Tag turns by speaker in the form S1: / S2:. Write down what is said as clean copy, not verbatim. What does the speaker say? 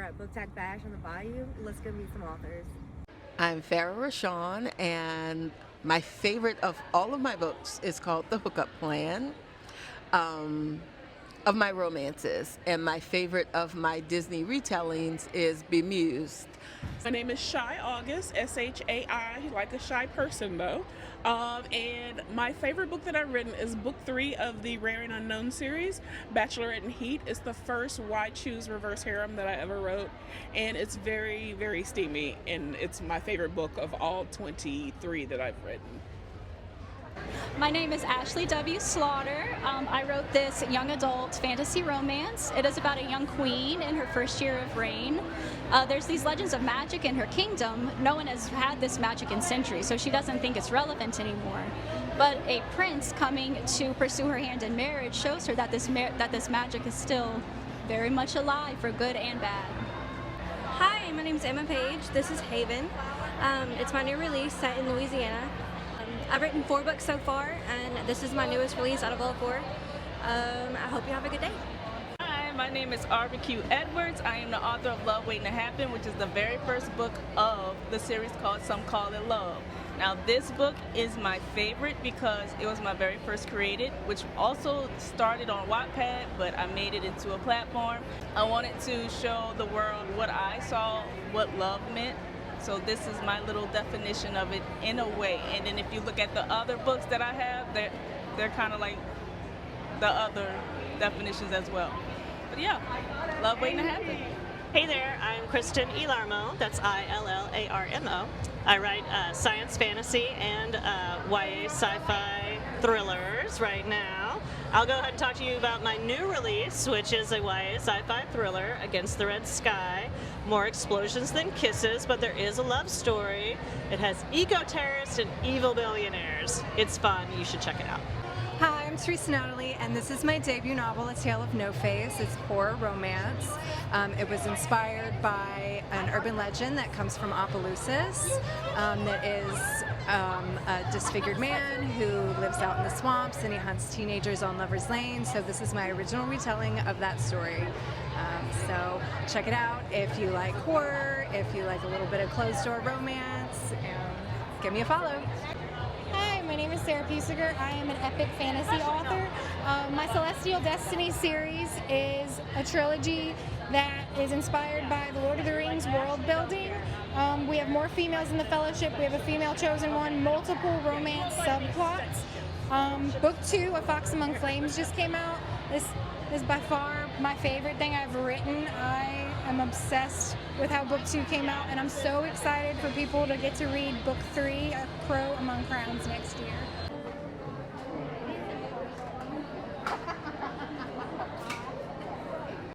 S1: at Booktok Bash on the Bayou. Let's go meet some authors.
S2: I'm Farah Rashawn, and my favorite of all of my books is called The Hookup Plan, of my romances. And my favorite of my Disney retellings is Bemused.
S3: My name is Shy August, S-H-A-I, like a shy person though. And my favorite book that I've written is book 3 of the Rare and Unknown series, Bachelorette in Heat. It's the first Why Choose Reverse Harem that I ever wrote, and it's very, very steamy, and it's my favorite book of all 23 that I've written.
S4: My name is Ashley W. Slaughter. I wrote this young adult fantasy romance. It is about a young queen in her first year of reign. There's these legends of magic in her kingdom. No one has had this magic in centuries, so she doesn't think it's relevant anymore. But a prince coming to pursue her hand in marriage shows her that this magic is still very much alive for good and bad.
S5: Hi, my name is Emma Page. This is Haven. It's my new release set in Louisiana. I've written 4 books so far, and this is my newest release out of all 4. I hope you have a good day.
S6: Hi, my name is RBQ Edwards. I am the author of Love Waiting to Happen, which is the very first book of the series called Some Call It Love. Now, this book is my favorite because it was my very first created, which also started on Wattpad, but I made it into a platform. I wanted to show the world what I saw, what love meant. So this is my little definition of it in a way. And then if you look at the other books that I have, they're kind of like the other definitions as well. But yeah, Love Waiting to Happen.
S7: Hey there, I'm Kristen Ilarmo. That's I-L-L-A-R-M-O. I write science fantasy and YA sci-fi thrillers right now. I'll go ahead and talk to you about my new release, which is a YA sci-fi thriller, Against the Red Sky. More explosions than kisses, but there is a love story. It has eco-terrorists and evil billionaires. It's fun. You should check it out.
S8: Hi, I'm Teresa Natalie, and this is my debut novel, A Tale of No Face. It's horror romance. It was inspired by an urban legend that comes from Opelousas, that is a disfigured man who lives out in the swamps, and he hunts teenagers on Lover's Lane. So this is my original retelling of that story. So check it out if you like horror, if you like a little bit of closed-door romance, and give me a follow.
S9: Hi, my name is Sarah Pusiger. I am an epic fantasy author. My Celestial Destiny series is a trilogy that is inspired by the Lord of the Rings world building. We have more females in the Fellowship. We have a female chosen one, multiple romance subplots. Book 2, A Fox Among Flames, just came out. This is by far my favorite thing I've written. I am obsessed with how book 2 came out, and I'm so excited for people to get to read book 3, A Crow Among Crowns, next year.